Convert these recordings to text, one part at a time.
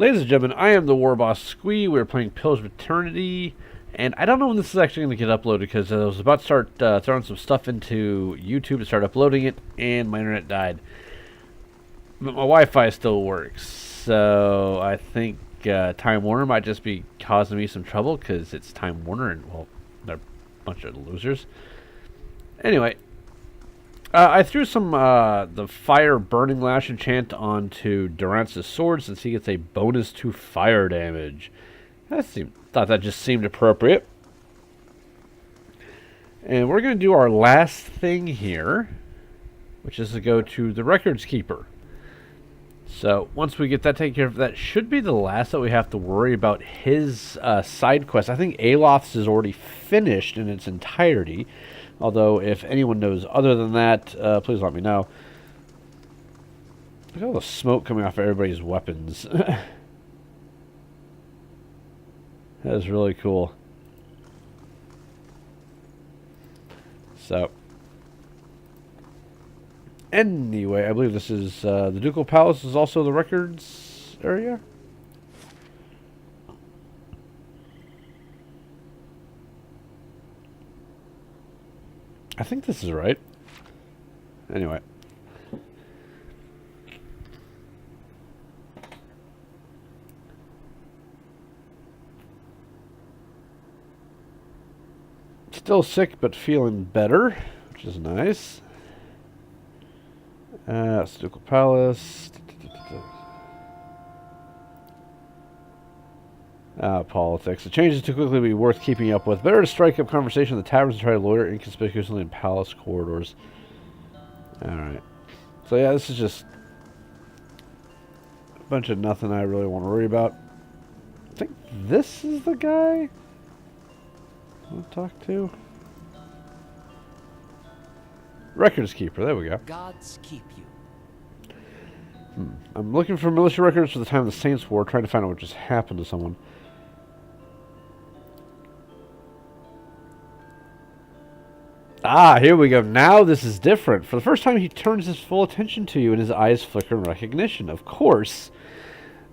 Ladies and gentlemen, I am the War Boss Squee. We're playing Pillars of Eternity, and I don't know when this is actually going to get uploaded because I was about to start throwing some stuff into YouTube to start uploading it, and my internet died. But my Wi-Fi still works, so I think Time Warner might just be causing me some trouble because it's Time Warner, and well, they're a bunch of losers. Anyway. I threw some the fire burning lash enchant onto Durance's sword since he gets a bonus to fire damage. Thought that just seemed appropriate. And we're going to do our last thing here, which is to go to the Records Keeper. So once we get that taken care of, that should be the last that we have to worry about his side quest. I think Aloth's is already finished in its entirety. Although, if anyone knows other than that, please let me know. Look at all the smoke coming off of everybody's weapons. That is really cool. So, anyway, I believe this is the Ducal Palace is also the records area. I think this is right. Anyway. Still sick, but feeling better, which is nice. Ducal Palace. Politics. The changes too quickly to be worth keeping up with. Better to strike up conversation in the taverns and try to loiter inconspicuously in palace corridors. Alright. So yeah, this is just a bunch of nothing I really want to worry about. I think this is the guy I want to talk to. Records Keeper, there we go. Gods keep you. I'm looking for militia records for the time of the Saints' War, trying to find out what just happened to someone. Ah, here we go. Now this is different. For the first time, he turns his full attention to you, and his eyes flicker in recognition. Of course,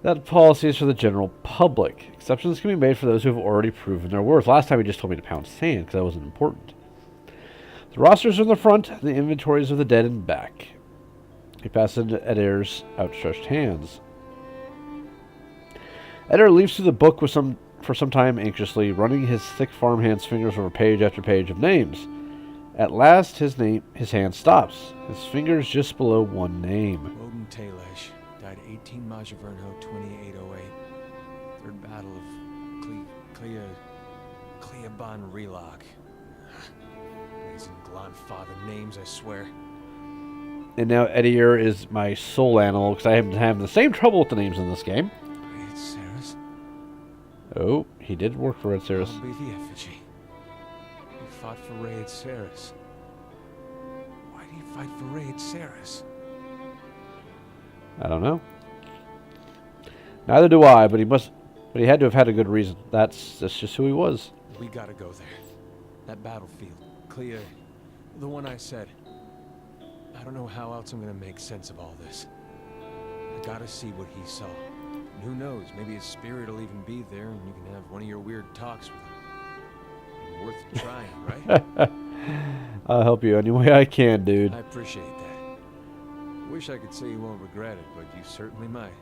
that policy is for the general public. Exceptions can be made for those who have already proven their worth. Last time, he just told me to pound sand, because that wasn't important. The rosters are in the front, the inventories of the dead in back. He passes into Edir's outstretched hands. Edir leaves through the book for some time anxiously, running his thick farmhand's fingers over page after page of names. At last, his hand stops. His fingers just below one name. Odin Talesh died 18 Majavernho 2808. Third Battle of Cleaban Relog. Amazing Glonfather names, I swear. And now Edir is my soul animal because I have been having the same trouble with the names in this game. Red Saris. Oh, he did work for Red Saris. I'll be the effigy. He fought for Red Saris. Why did he fight for Red Saris? I don't know. Neither do I, but he had to have had a good reason. That's just who he was. We gotta go there. That battlefield. Clea, the one I said. I don't know how else I'm gonna make sense of all this. I gotta see what he saw. And who knows, maybe his spirit will even be there and you can have one of your weird talks with him. Worth trying, right? I'll help you any way I can, dude. I appreciate that. Wish I could say you won't regret it, but you certainly might.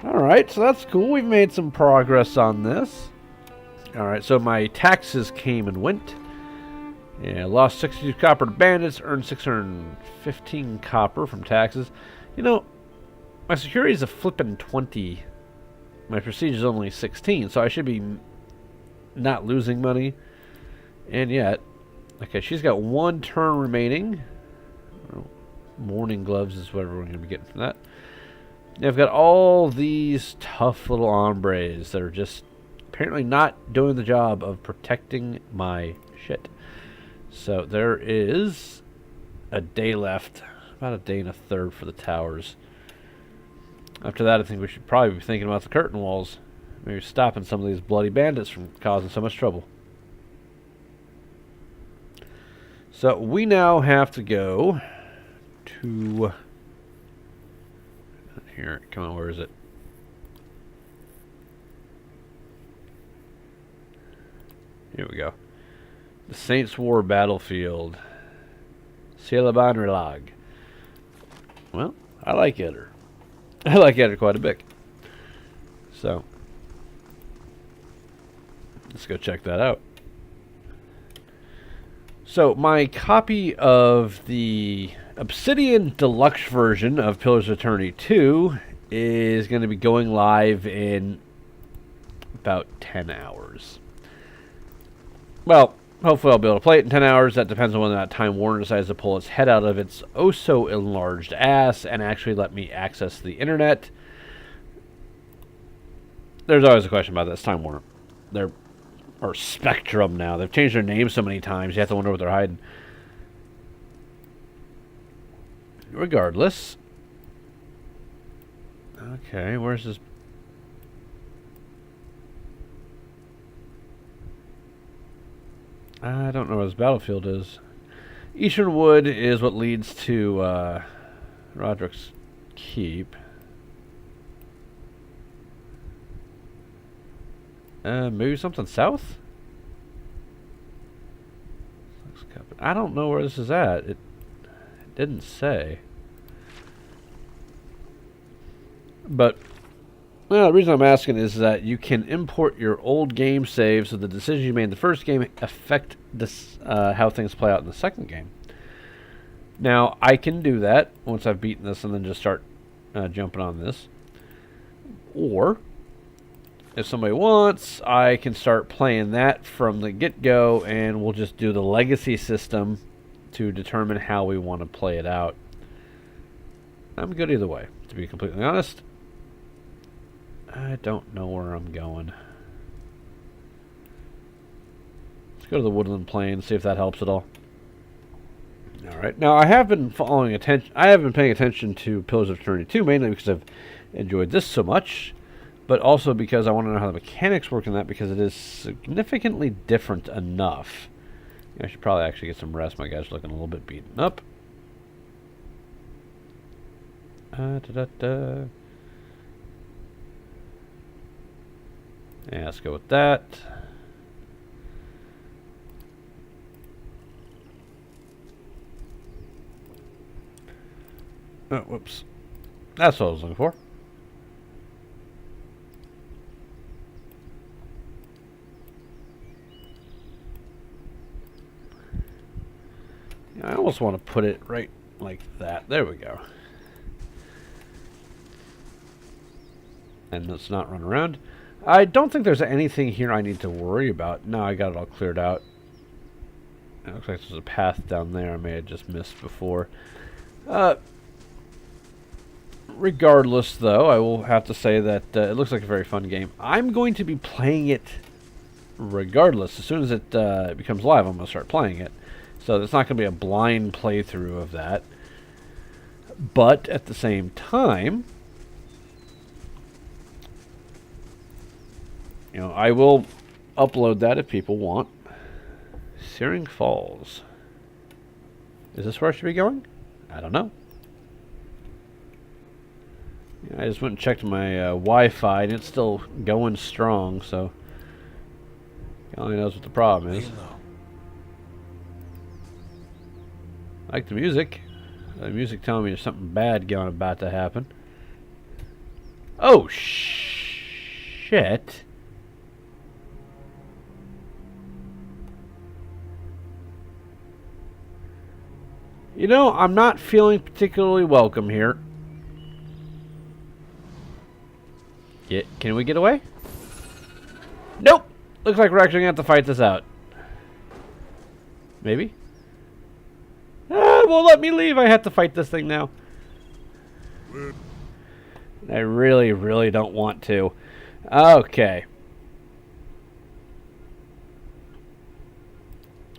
Alright, so that's cool. We've made some progress on this. Alright, so my taxes came and went. Yeah, lost 62 copper to bandits, earned 615 copper from taxes. You know, my security is a flippin' 20. My prestige is only 16, so I should be not losing money. And yet, okay, she's got one turn remaining. Morning gloves is whatever we're going to be getting from that. And I've got all these tough little hombres that are just apparently not doing the job of protecting my shit. So there is a day left. About a day and a third for the towers. After that, I think we should probably be thinking about the curtain walls. Maybe stopping some of these bloody bandits from causing so much trouble. So we now have to go to... Here, come on, where is it? Here we go. The Saints War Battlefield. Silaban Relag. Well, I like Eder. I like Eder quite a bit. So, let's go check that out. So, my copy of the Obsidian Deluxe version of Pillars of Eternity 2 is going to be going live in about 10 hours. Well, hopefully I'll be able to play it in 10 hours. That depends on whether or not Time Warner decides to pull its head out of its oh-so-enlarged ass and actually let me access the internet. There's always a question about this. Time Warner. Or Spectrum now. They've changed their name so many times, you have to wonder what they're hiding. Regardless. Okay, where's this? I don't know where this battlefield is. Eastern Wood is what leads to Roderick's Keep. Maybe something south? I don't know where this is at. It didn't say. But well, the reason I'm asking is that you can import your old game saves, so the decisions you made in the first game affect this, how things play out in the second game. Now, I can do that once I've beaten this and then just start jumping on this. Or, if somebody wants, I can start playing that from the get-go, and we'll just do the legacy system to determine how we want to play it out. I'm good either way, to be completely honest. I don't know where I'm going. Let's go to the Woodland Plain, see if that helps at all. Alright, now I have been paying attention to Pillars of Eternity 2, mainly because I've enjoyed this so much, but also because I want to know how the mechanics work in that, because it is significantly different enough. I should probably actually get some rest. My guy's looking a little bit beaten up. Yeah, let's go with that. Oh, whoops. That's what I was looking for. Yeah, I almost want to put it right like that. There we go. And let's not run around. I don't think there's anything here I need to worry about. No, I got it all cleared out. It looks like there's a path down there I may have just missed before. Regardless, though, I will have to say that it looks like a very fun game. I'm going to be playing it regardless. As soon as it becomes live, I'm going to start playing it. So it's not going to be a blind playthrough of that. But at the same time, you know, I will upload that if people want. Searing Falls. Is this where I should be going? I don't know. I just went and checked my Wi-Fi, and it's still going strong, so God only knows what the problem is. I like the music. The music telling me there's something bad about to happen. Oh, shit. You know, I'm not feeling particularly welcome here. Can we get away? Nope! Looks like we're actually going to have to fight this out. Maybe? Ah, it won't let me leave. I have to fight this thing now. I really, really don't want to. Okay.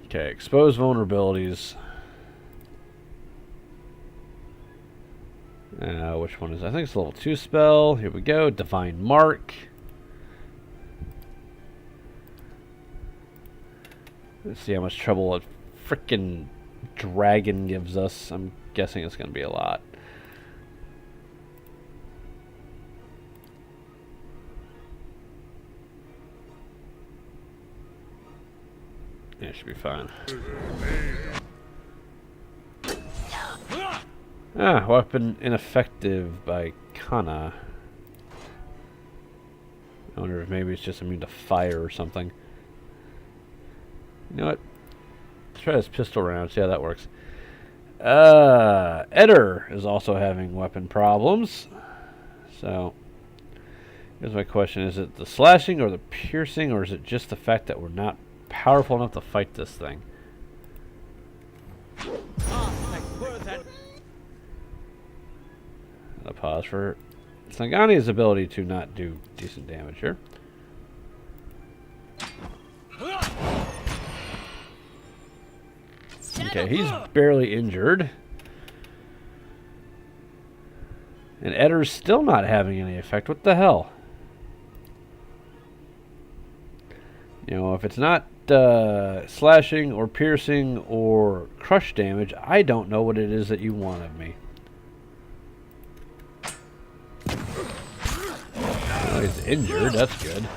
Okay, expose vulnerabilities. Which one is it? I think it's level 2 spell. Here we go. Divine Mark. Let's see how much trouble a frickin' dragon gives us. I'm guessing it's going to be a lot. Yeah, it should be fine. Ah, weapon ineffective by Kana. I wonder if maybe it's just immune to fire or something. You know what? Let's try this pistol round, see how that works. Eder is also having weapon problems. So, here's my question. Is it the slashing or the piercing, or is it just the fact that we're not powerful enough to fight this thing? A pause for Sigani's ability to not do decent damage here. Okay, he's barely injured. And Eder's still not having any effect. What the hell? You know, if it's not slashing or piercing or crush damage, I don't know what it is that you want of me. Oh, he's injured. That's good.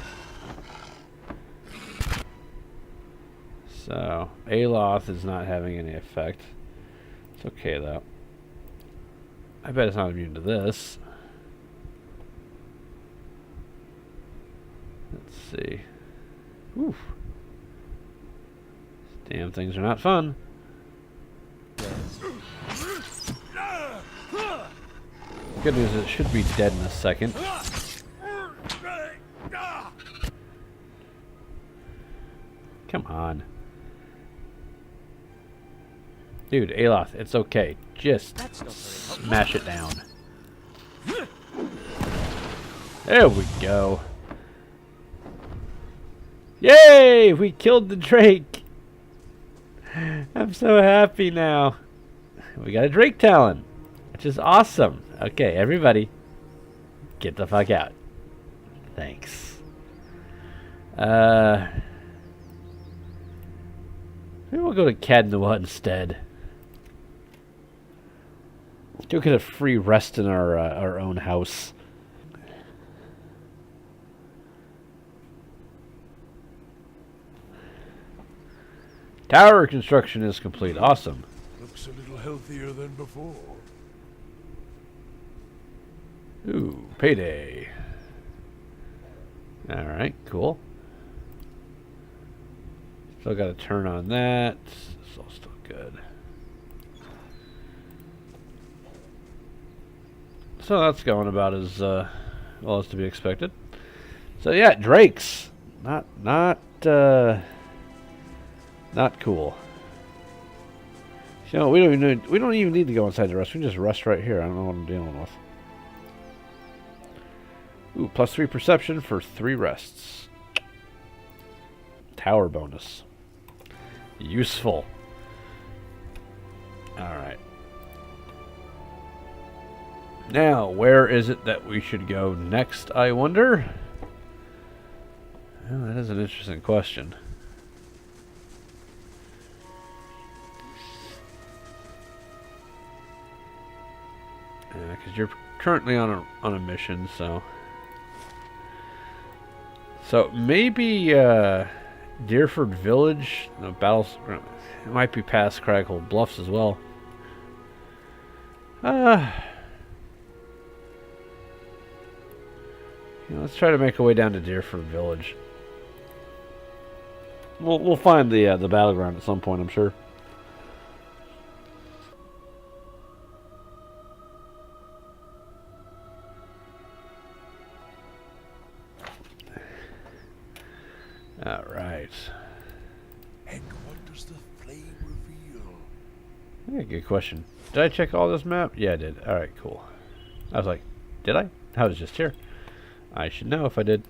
So, Aloth is not having any effect. It's okay, though. I bet it's not immune to this. Let's see. Oof. These damn things are not fun. Good news is it should be dead in a second. Come on. Dude, Aloth, it's okay. Just smash it down. There we go. Yay! We killed the Drake. I'm so happy now. We got a Drake Talon, which is awesome. Okay, everybody, get the fuck out. Thanks. Maybe we'll go to Cadnoa instead. Still get a free rest in our own house. Tower construction is complete. Awesome. Looks a little healthier than before. Ooh, payday. Alright, cool. Still got to turn on that. It's all still good. So that's going about as well as to be expected. So yeah, Drakes. Not cool. You know, we don't even need to go inside the rest. We can just rest right here. I don't know what I'm dealing with. Ooh, +3 perception for 3 rests. Tower bonus. Useful. Alright. Now, where is it that we should go next, I wonder? Well, that is an interesting question. Because you're currently on a mission, so... So, maybe, Deerford Village, the battles... It might be past Craghold Bluffs as well. Let's try to make our way down to Deerford Village. We'll find the battleground at some point, I'm sure. All right. And what does the flame reveal? Yeah, good question. Did I check all this map? Yeah, I did. All right, cool. I was like, did I? I was just here. I should know if I did.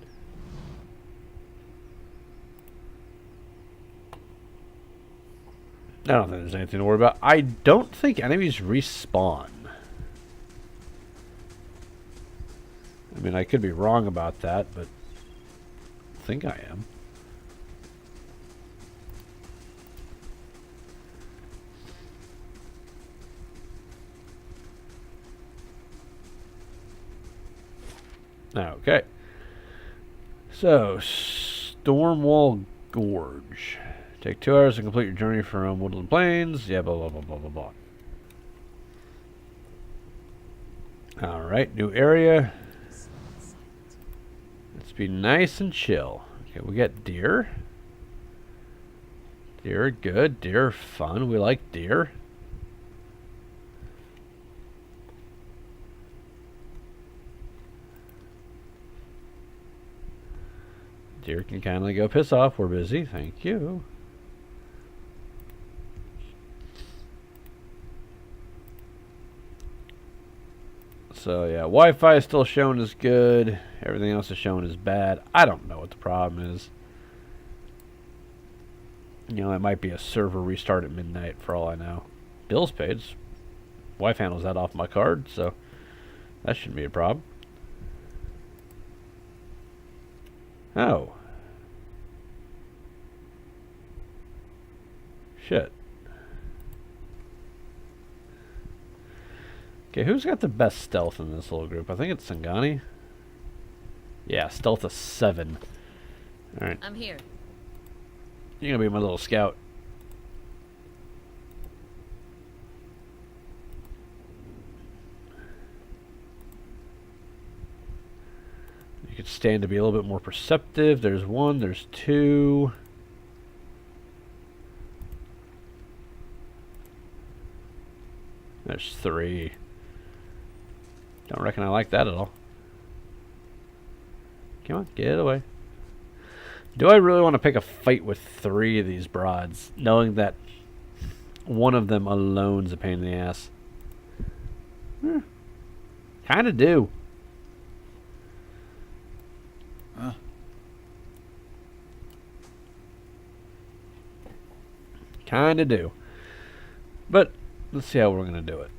I don't think there's anything to worry about. I don't think enemies respawn. I mean, I could be wrong about that, but I think I am. Okay. So, Stormwall Gorge. Take 2 hours to complete your journey from Woodland Plains. Yeah, blah, blah, blah, blah, blah, blah. Alright, new area. Let's be nice and chill. Okay, we got deer. Deer are good. Deer are fun. We like deer. Deer can kindly go piss off. We're busy. Thank you. So yeah, Wi-Fi is still shown as good. Everything else is shown as bad. I don't know what the problem is. You know, it might be a server restart at midnight for all I know. Bills paid. Wife handles that off my card, so that shouldn't be a problem. Oh. Shit. Okay, who's got the best stealth in this little group? I think it's Sigani. Yeah, stealth of 7. Alright. I'm here. You're gonna be my little scout. You could stand to be a little bit more perceptive. There's 1, there's 2. There's 3. Don't reckon I like that at all. Come on, get away. Do I really want to pick a fight with 3 of these broads, knowing that one of them alone's a pain in the ass? Kinda do. Huh? Kinda do. But let's see how we're gonna do it.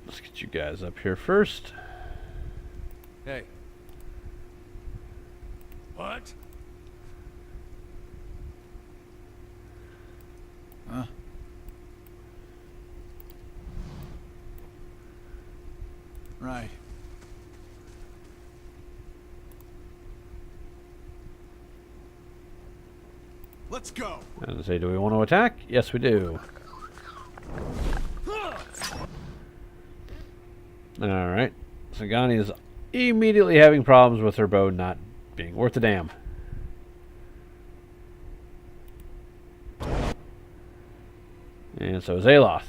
Let's get you guys up here first. Hey, What? Huh? Right. Let's go. And say, do we want to attack? Yes, we do. Alright. Sigani is immediately having problems with her bow not being worth a damn. And so is Aloth.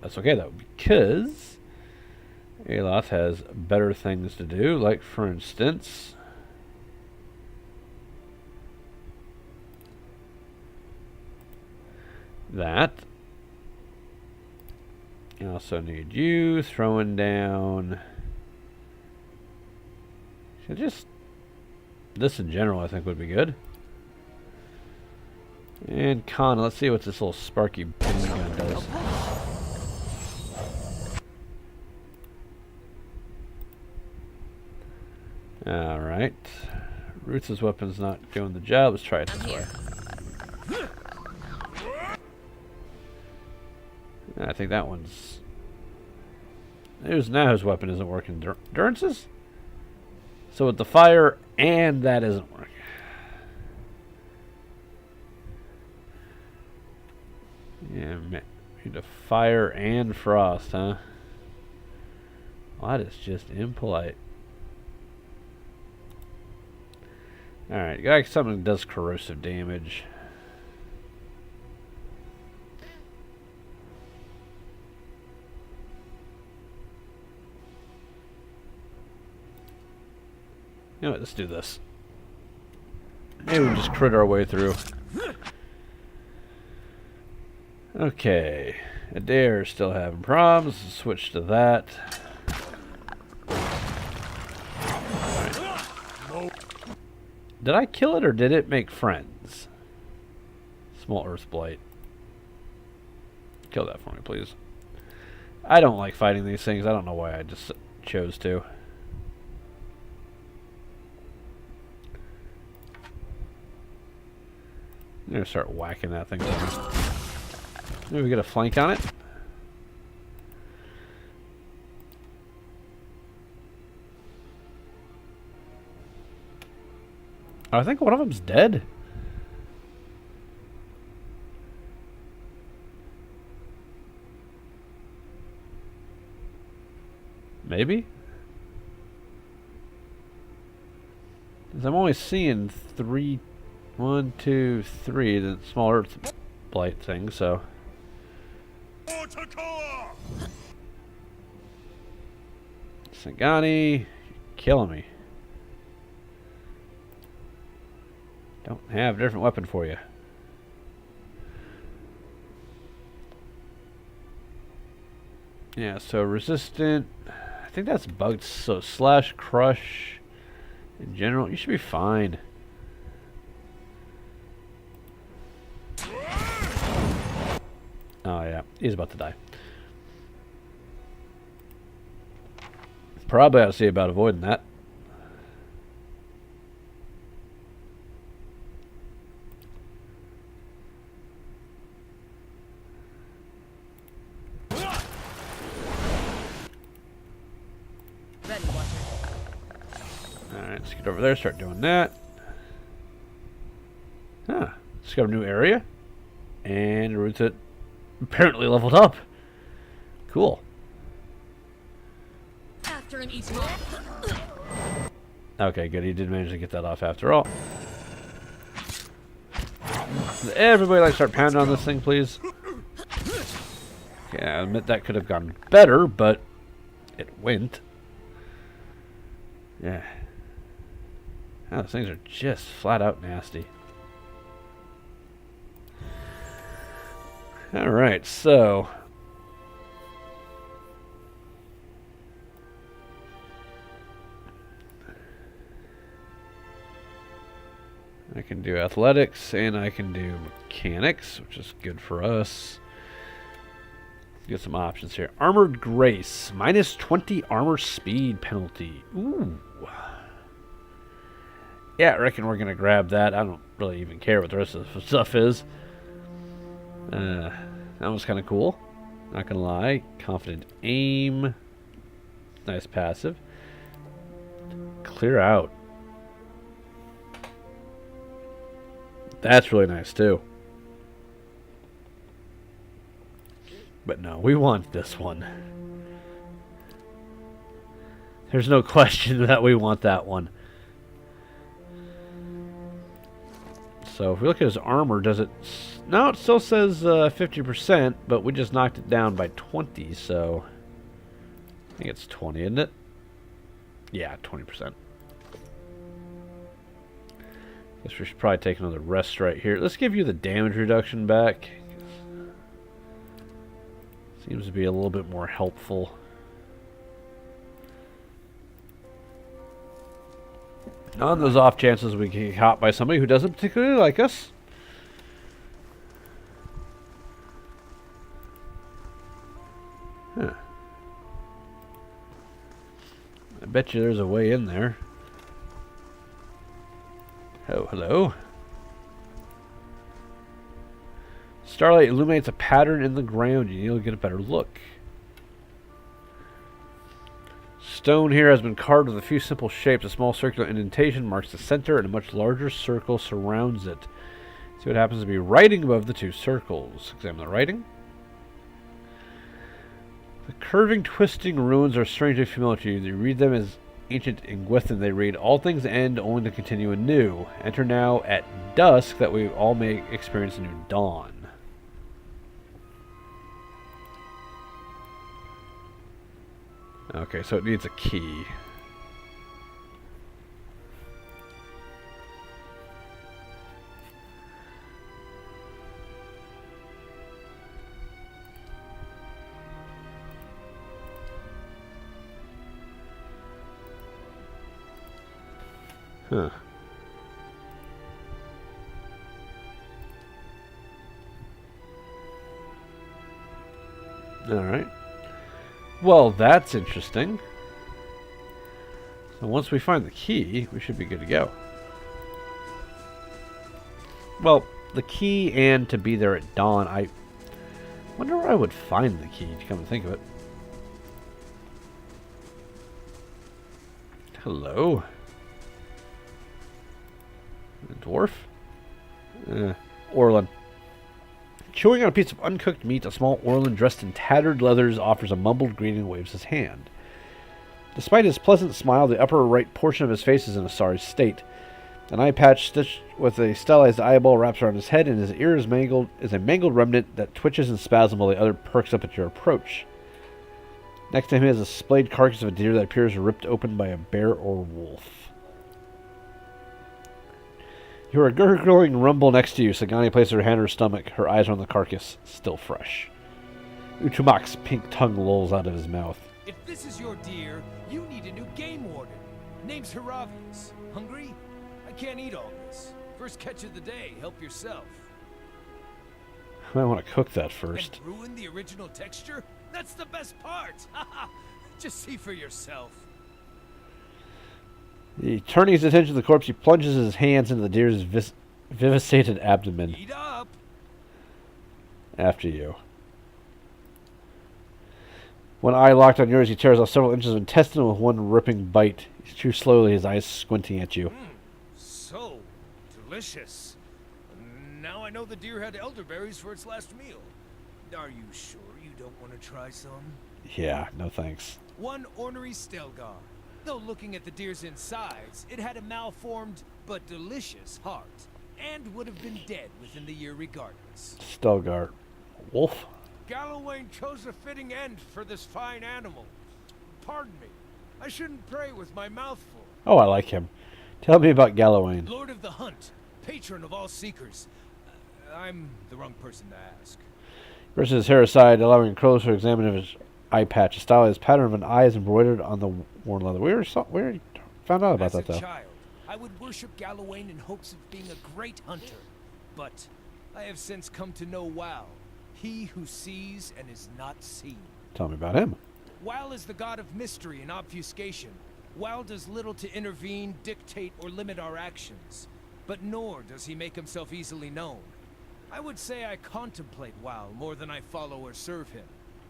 That's okay though, because Aloth has better things to do, like for instance that. You also need you throwing down. Just this in general, I think would be good. And Con, let's see what this little sparky beam gun does. All right, Ruth's weapon's not doing the job. Let's try it this way. I think that one's. Now his weapon isn't working. Durance's? So with the fire and that isn't working. Yeah, man. Need a fire and frost, huh? Well, that is just impolite. Alright, got something that does corrosive damage. You know what, let's do this. Maybe we just crit our way through. Okay. Adair's still having problems. Let's switch to that. Right. Did I kill it or did it make friends? Small Earth Blight. Kill that for me, please. I don't like fighting these things. I don't know why I just chose to. I'm gonna start whacking that thing down. Maybe we get a flank on it. I think one of them's dead. Maybe? 'Cause I'm only seeing 3, 1, 2, 3, the small Earth blight thing, so. Sigani, you're killing me. Don't have a different weapon for you. Yeah, so resistant. I think that's bugged. So slash crush. In general, you should be fine. Oh yeah, he's about to die. Probably ought to see about avoiding that. Alright, let's get over there, start doing that. Huh. Just got a new area. And routes it apparently leveled up. Cool. After him each Okay, good. He did manage to get that off after all. Everybody, like, start pounding on this thing, please. Okay, I admit that could have gone better, but it went. Yeah. Oh, those things are just flat out nasty. Alright, so. I can do athletics and I can do mechanics, which is good for us. Get some options here. Armored Grace, minus 20 armor speed penalty. Ooh. Yeah, I reckon we're going to grab that. I don't really even care what the rest of the stuff is. That was kind of cool. Not going to lie. Confident aim. Nice passive. Clear out. That's really nice too. But no, we want this one. There's no question that we want that one. So if we look at his armor, does it... No, it still says 50%, but we just knocked it down by 20, so... I think it's 20, isn't it? Yeah, 20%. Guess we should probably take another rest right here. Let's give you the damage reduction back. Seems to be a little bit more helpful. On those off chances we get caught by somebody who doesn't particularly like us. Huh. I bet you there's a way in there. Oh, hello. Starlight illuminates a pattern in the ground. You need to get a better look. Stone here has been carved with a few simple shapes. A small circular indentation marks the center, and a much larger circle surrounds it. See what happens to be writing above the two circles. Examine the writing. The curving, twisting runes are strangely familiar to you. You read them as ancient Ingwithan. They read, "All things end, only to continue anew. Enter now at dusk, that we all may experience a new dawn." Okay, so it needs a key. Huh. Alright. Well, that's interesting. So once we find the key, we should be good to go. Well, the key and to be there at dawn, I wonder where I would find the key, to come and think of it. Hello. Dwarf? Orlan. Chewing on a piece of uncooked meat, a small Orlan dressed in tattered leathers offers a mumbled greeting and waves his hand. Despite his pleasant smile, the upper right portion of his face is in a sorry state. An eye patch stitched with a stylized eyeball wraps around his head, and his ear is a mangled remnant that twitches and spasms while the other perks up at your approach. Next to him is a splayed carcass of a deer that appears ripped open by a bear or wolf. You hear a gurgling rumble next to you. Sigani places her hand on her stomach. Her eyes are on the carcass, still fresh. Uchumak's pink tongue lolls out of his mouth. If this is your deer, you need a new game warden. Name's Haravius. Hungry? I can't eat all this. First catch of the day. Help yourself. I want to cook that first. And ruin the original texture? That's the best part. Just see for yourself. Turning his attention to the corpse, he plunges his hands into the deer's vivisated abdomen. Eat up. After you. One eye locked on yours, he tears off several inches of intestine with one ripping bite. He chews slowly, his eyes squinting at you. So delicious. Now I know the deer had elderberries for its last meal. Are you sure you don't want to try some? Yeah, no thanks. One ornery Stelgar. Though looking at the deer's insides, it had a malformed but delicious heart, and would have been dead within the year regardless. Stelgar. Wolf? Gallowayne chose a fitting end for this fine animal. Pardon me, I shouldn't pray with my mouth full. Oh, I like him. Tell me about Gallowayne. Lord of the Hunt, patron of all seekers. I'm the wrong person to ask. Brushes his hair aside, allowing a closer examine of his eye patch. A stylized pattern of an eye is embroidered on the worn leather. We already found out about that, though. As a child, I would worship Gallowayne in hopes of being a great hunter. But I have since come to know Wal, he who sees and is not seen. Tell me about him. Wal is the god of mystery and obfuscation. Wal does little to intervene, dictate, or limit our actions. But nor does he make himself easily known. I would say I contemplate Wal more than I follow or serve him.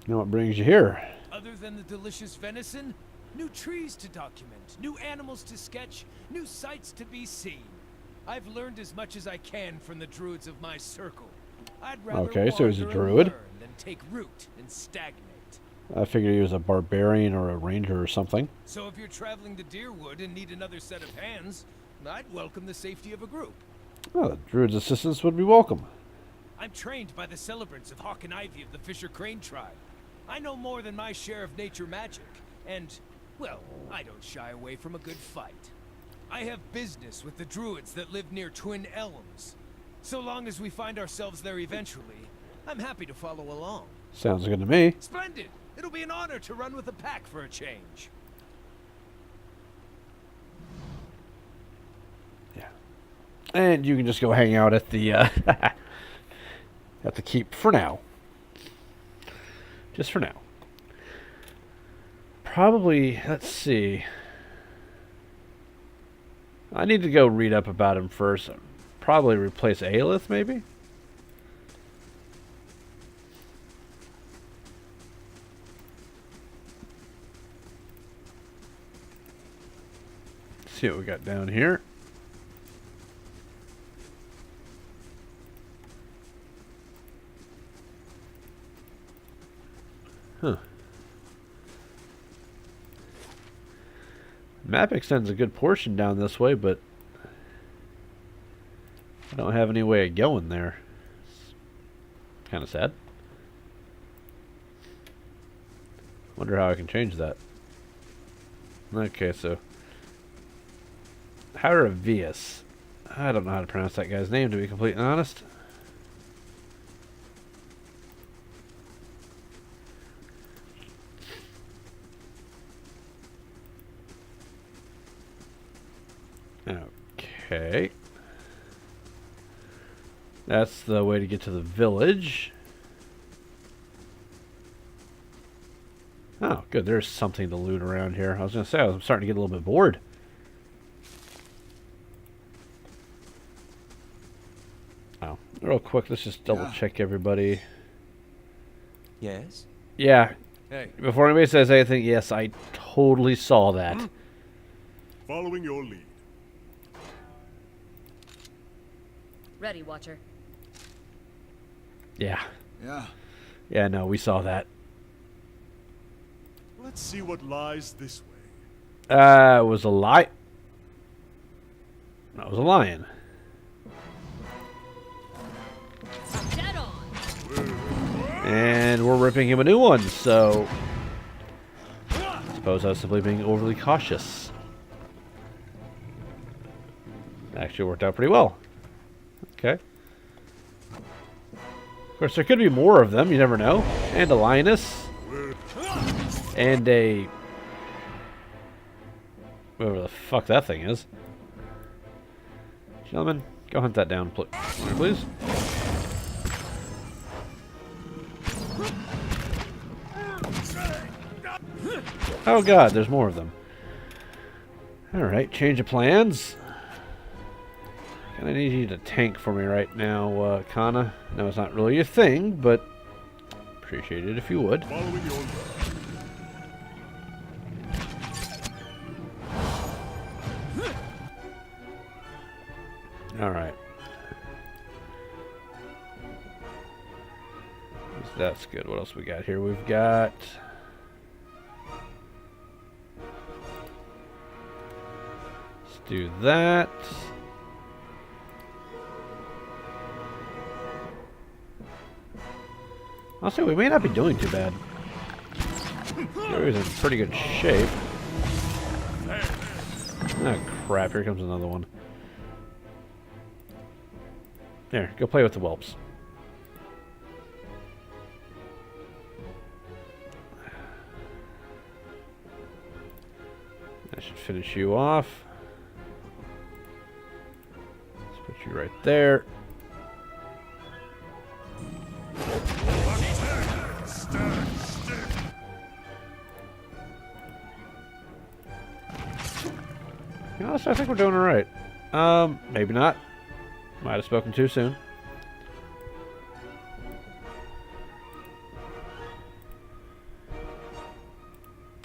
You know what brings you here? Other than the delicious venison, new trees to document, new animals to sketch, new sights to be seen. I've learned as much as I can from the druids of my circle. I'd rather Okay, so he's a wander and druid. learn than take root and stagnate. I figured he was a barbarian or a ranger or something. So if you're traveling to Deerwood and need another set of hands, I'd welcome the safety of a group. Well, the druid's assistance would be welcome. I'm trained by the celebrants of Hawk and Ivy of the Fisher Crane tribe. I know more than my share of nature magic, and, well, I don't shy away from a good fight. I have business with the druids that live near Twin Elms. So long as we find ourselves there eventually, I'm happy to follow along. Sounds good to me. Splendid! It'll be an honor to run with a pack for a change. Yeah. And you can just go hang out at the at the keep for now. Just for now. Probably, let's see. I need to go read up about him first. Probably replace Aelith, maybe? Let's see what we got down here. Huh. Map extends a good portion down this way, but I don't have any way of going there. Kind of sad. Wonder how I can change that. Okay, so Haravius. I don't know how to pronounce that guy's name, to be completely honest. Okay. That's the way to get to the village. Oh, good. There's something to loot around here. I was going to say, I'm starting to get a little bit bored. Oh, real quick, let's just double check everybody. Yes? Yeah. Hey. Before anybody says anything, yes, I totally saw that. Following your lead. Ready, Watcher. Yeah. Yeah. Yeah, no, we saw that. Let's see what lies this way. It was a lie. That was a lion. Dead on. And we're ripping him a new one, so I suppose I was simply being overly cautious. Actually worked out pretty well. Okay. Of course, there could be more of them, you never know. And a lioness. And a... whatever the fuck that thing is. Gentlemen, go hunt that down, please. Oh god, there's more of them. Alright, change of plans. Kinda need you to tank for me right now, Kana. No, it's not really your thing, but appreciate it if you would. Following your Alright. That's good. What else we got here? We've got... let's do that. I'll say we may not be doing too bad. Gary's in pretty good shape. Oh crap, here comes another one. There, go play with the whelps. That should finish you off. Let's put you right there. Honestly, I think we're doing alright. Maybe not. Might have spoken too soon.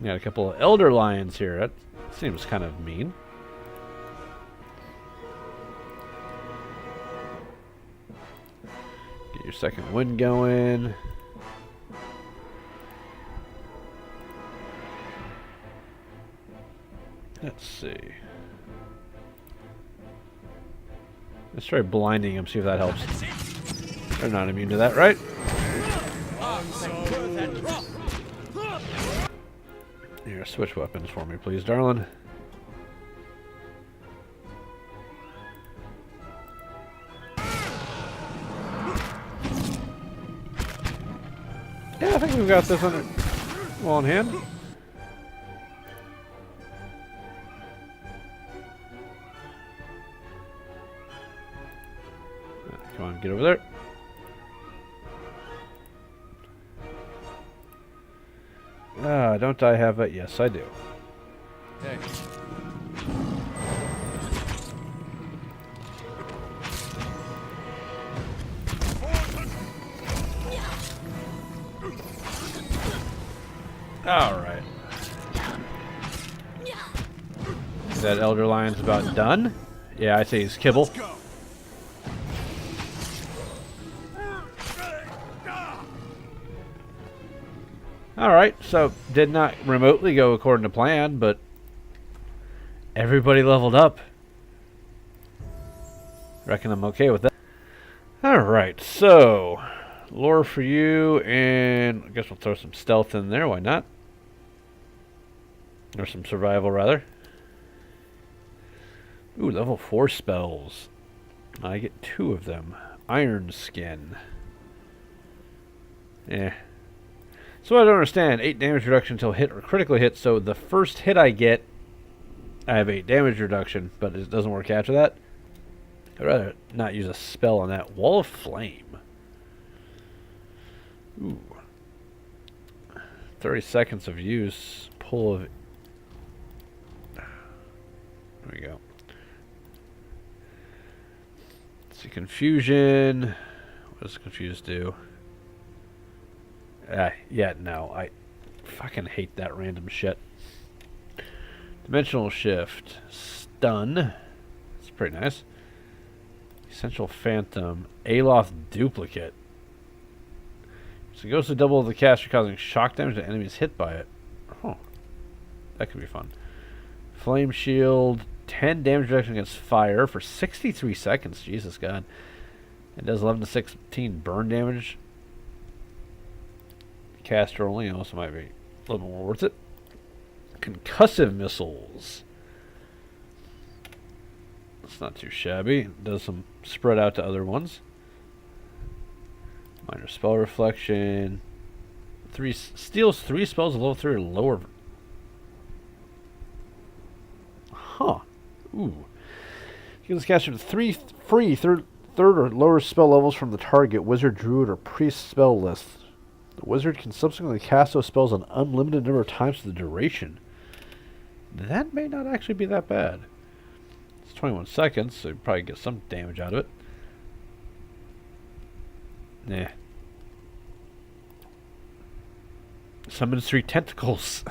Got a couple of elder lions here. That seems kind of mean. Get your second wind going. Let's see. Let's try blinding him, see if that helps. They're not immune to that, right? Here, switch weapons for me, please, darling. Yeah, I think we've got this under well in hand. Come on, get over there. Don't I have it? Yes, I do. Hey. Alright. That elder lion's about done? Yeah, I say he's kibble. Alright, so did not remotely go according to plan, but everybody leveled up. Reckon I'm okay with that. Alright, so lore for you, and I guess we'll throw some stealth in there, why not? Or some survival, rather. Ooh, level 4 spells. I get 2 of them. Iron Skin. Yeah. So I don't understand. 8 damage reduction until hit or critically hit. So the first hit I get, I have 8 damage reduction, but it doesn't work after that. I'd rather not use a spell on that. Wall of Flame. Ooh. 30 seconds of use. Pull of... there we go. Let's see. Confusion. What does Confuse do? Yeah, no. I fucking hate that random shit. Dimensional Shift. Stun. It's pretty nice. Essential Phantom. Aloth Duplicate. So it goes to double the caster, causing shock damage to enemies hit by it. Oh. That could be fun. Flame Shield. 10 damage reduction against fire for 63 seconds. Jesus God. It does 11 to 16 burn damage. Caster only. Also might be a little more worth it. Concussive Missiles. It's not too shabby. It does some spread out to other ones. Minor Spell Reflection. Steals 3 spells of level 3 or lower. Huh. Ooh. You can cast up to 3 free third or lower spell levels from the target wizard, druid, or priest spell list. The wizard can subsequently cast those spells an unlimited number of times for the duration. That may not actually be that bad. It's 21 seconds, so you probably get some damage out of it. Nah. Summons 3 tentacles.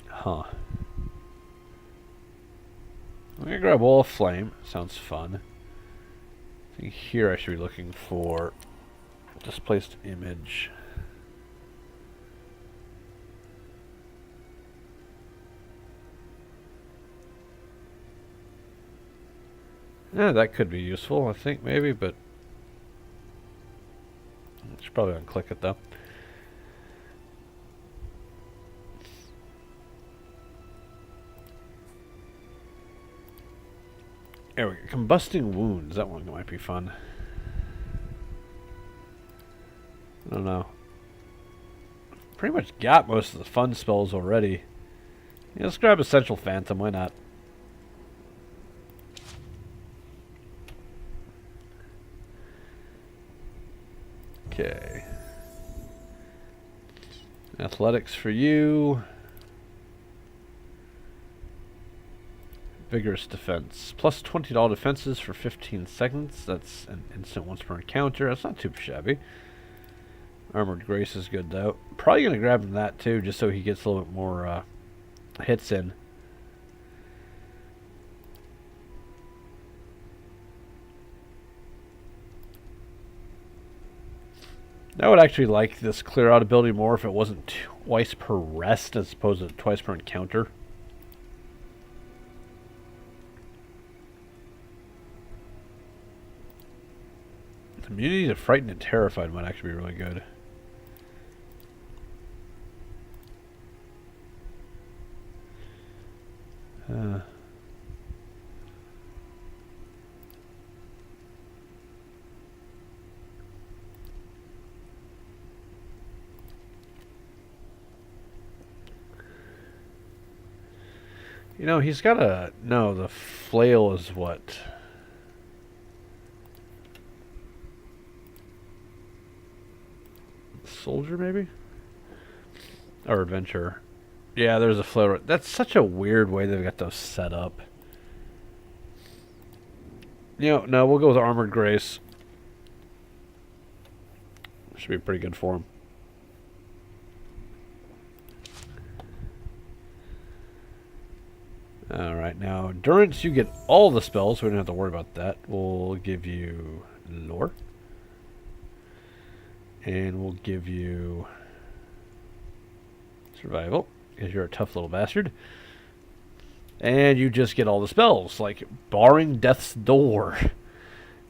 Huh. I'm gonna grab Wall of Flame. Sounds fun. I think here I should be looking for Displaced Image. Yeah, that could be useful, I think, maybe, but I should probably unclick it, though. There we go. Combusting Wounds. That one might be fun. I don't know. Pretty much got most of the fun spells already. Yeah, let's grab Essential Phantom. Why not? Okay. Athletics for you. Vigorous Defense. Plus $20 defenses for 15 seconds. That's an instant once per encounter. That's not too shabby. Armored Grace is good, though. Probably going to grab him that, too, just so he gets a little bit more hits in. I would actually like this clear out ability more if it wasn't twice per rest as opposed to twice per encounter. Immunity to Frightened and Terrified might actually be really good. You know, he's got a... No, the flail is what... Soldier, maybe? Or adventurer. Yeah, there's a flail. That's such a weird way they've got those set up. You know, no, we'll go with Armored Grace. Should be pretty good for him. Alright, now, Durance, you get all the spells, so we don't have to worry about that. We'll give you Lore. And we'll give you Survival, because you're a tough little bastard. And you just get all the spells, like Barring Death's Door.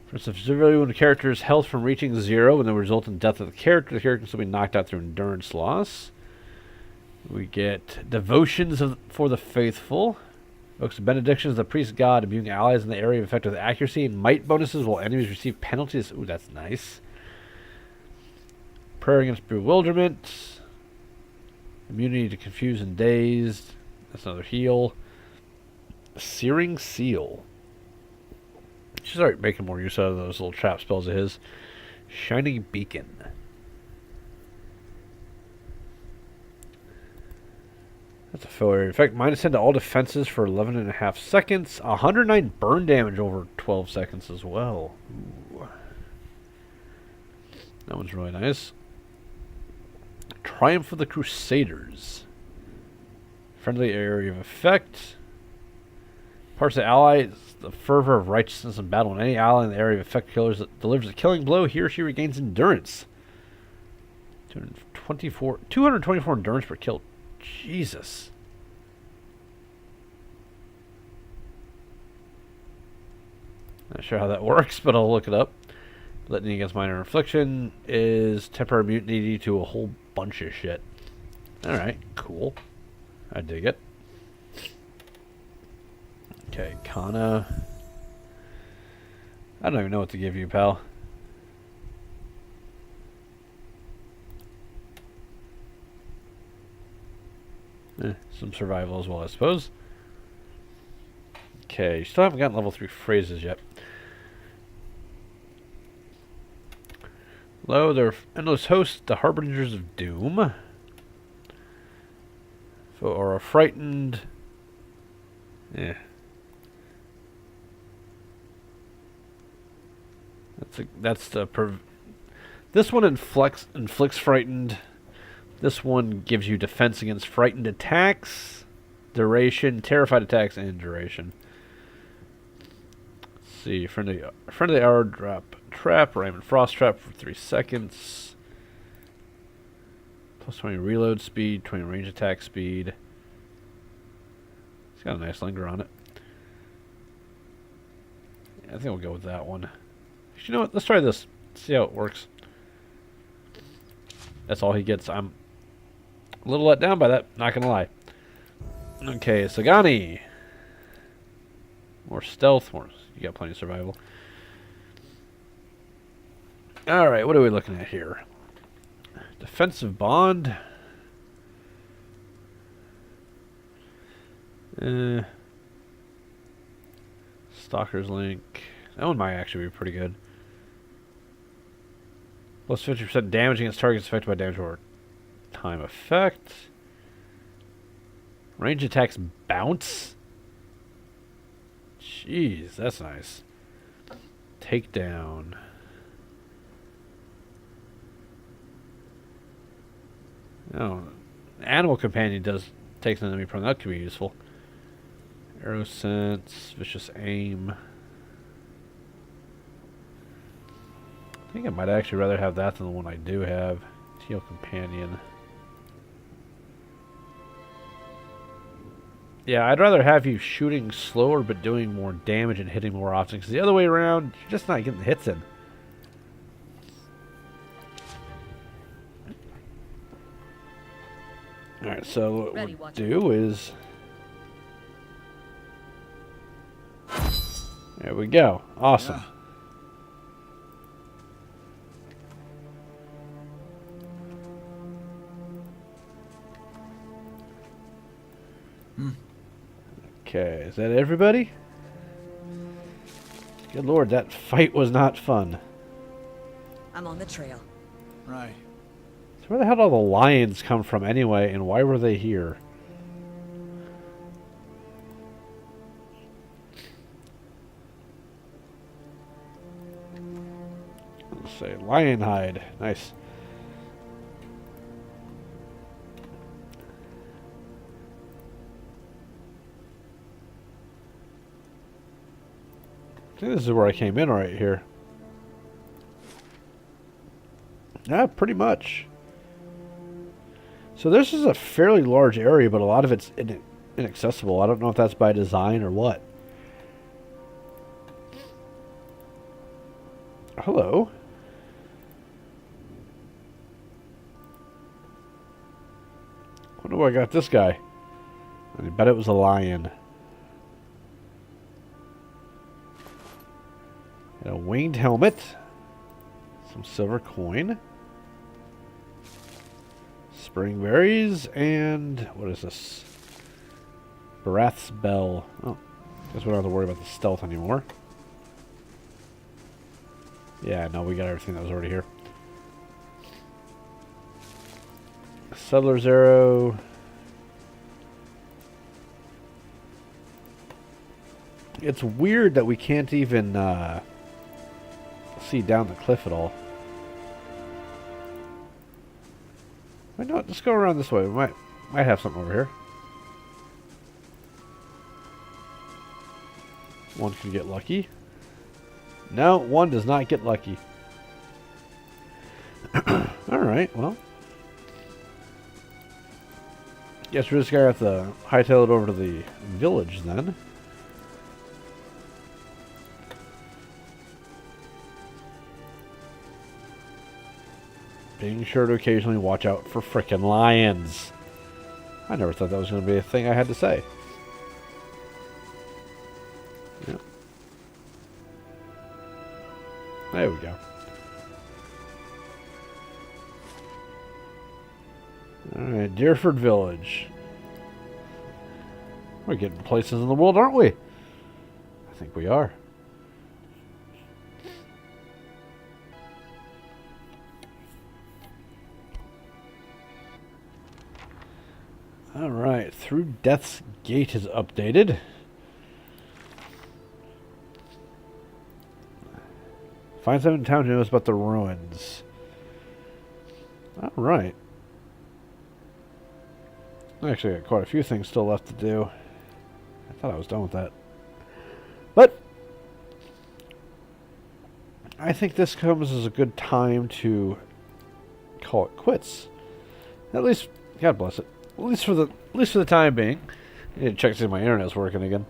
For severely wounded character's health from reaching 0 and then result in death of the character can still be knocked out through endurance loss. We get Devotions for the Faithful. Books benedictions of the priest god, imbuing allies in the area of effect with accuracy and might bonuses while enemies receive penalties. Ooh, that's nice. Prayer against bewilderment. Immunity to confused and dazed. That's another heal. Searing Seal. Should start making more use out of those little trap spells of his. Shining Beacon. That's a failure. In fact, minus 10 to all defenses for 11.5 seconds. 109 burn damage over 12 seconds as well. Ooh. That one's really nice. Triumph of the Crusaders. Friendly area of effect. Parts of the ally, the fervor of righteousness in battle. When any ally in the area of effect delivers a killing blow, he or she regains endurance. 224 endurance per kill. Jesus. Not sure how that works, but I'll look it up. Litany against minor infliction is temporary immunity to a whole bunch of shit. Alright, cool. I dig it. Okay, Kana. I don't even know what to give you, pal. Some survival as well, I suppose. Okay, still haven't gotten level 3 phrases yet. Lo, they're endless hosts, the harbingers of doom. Or a frightened. Yeah. That's the. This one inflicts frightened. This one gives you defense against frightened attacks, duration, terrified attacks, and duration. Let's see, friendly hour drop trap, Raymond Frost trap for 3 seconds. Plus 20 reload speed, 20 range attack speed. It's got a nice linger on it. Yeah, I think we'll go with that one. You know what? Let's try this. See how it works. That's all he gets. I'm a little let down by that, not gonna lie. Okay, Sigani. More stealth, you got plenty of survival. Alright, what are we looking at here? Defensive bond. Stalker's Link. That one might actually be pretty good. Plus 50% damage against targets affected by damage or time effect. Range attacks bounce. Jeez, that's nice. Takedown. Oh, Animal Companion takes an enemy prone. That could be useful. Arrow sense, vicious aim. I think I might actually rather have that than the one I do have. Teal Companion. Yeah, I'd rather have you shooting slower but doing more damage and hitting more often. Because the other way around, you're just not getting the hits in. Alright, so what we'll do is... There we go. Awesome. Yeah. Okay, is that everybody? Good lord, that fight was not fun. I'm on the trail. Right. So where the hell did all the lions come from anyway, and why were they here? Let's say lion hide. Nice. I think this is where I came in right here. Yeah, pretty much. So this is a fairly large area, but a lot of it's inaccessible. I don't know if that's by design or what. Hello. Wonder where I got this guy. I bet it was a lion. And a winged helmet. Some silver coin. Spring berries, and what is this? Barath's Bell. Oh, guess we don't have to worry about the stealth anymore. Yeah, no, we got everything that was already here. Settler's Arrow. It's weird that we can't even see down the cliff at all. Why not? Let's go around this way. We might have something over here. One can get lucky. No, one does not get lucky. Alright, well. Guess we're just gonna have to hightail it over to the village then. Being sure to occasionally watch out for frickin' lions. I never thought that was going to be a thing I had to say. Yeah. There we go. Alright, Deerford Village. We're getting places in the world, aren't we? I think we are. Alright, Through Death's Gate is updated. Find someone in town who knows about the ruins. Alright. I actually got quite a few things still left to do. I thought I was done with that. But I think this comes as a good time to call it quits. At least, God bless it. At least for the time being. I need to check to see if my internet's working again.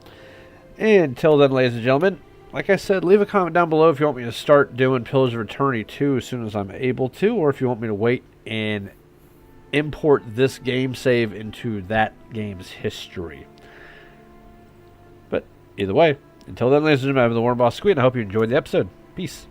And until then, ladies and gentlemen, like I said, leave a comment down below if you want me to start doing Pillars of Eternity 2 as soon as I'm able to, or if you want me to wait and import this game save into that game's history. But either way, until then, ladies and gentlemen, I'm the Warren Boss Squid, and I hope you enjoyed the episode. Peace.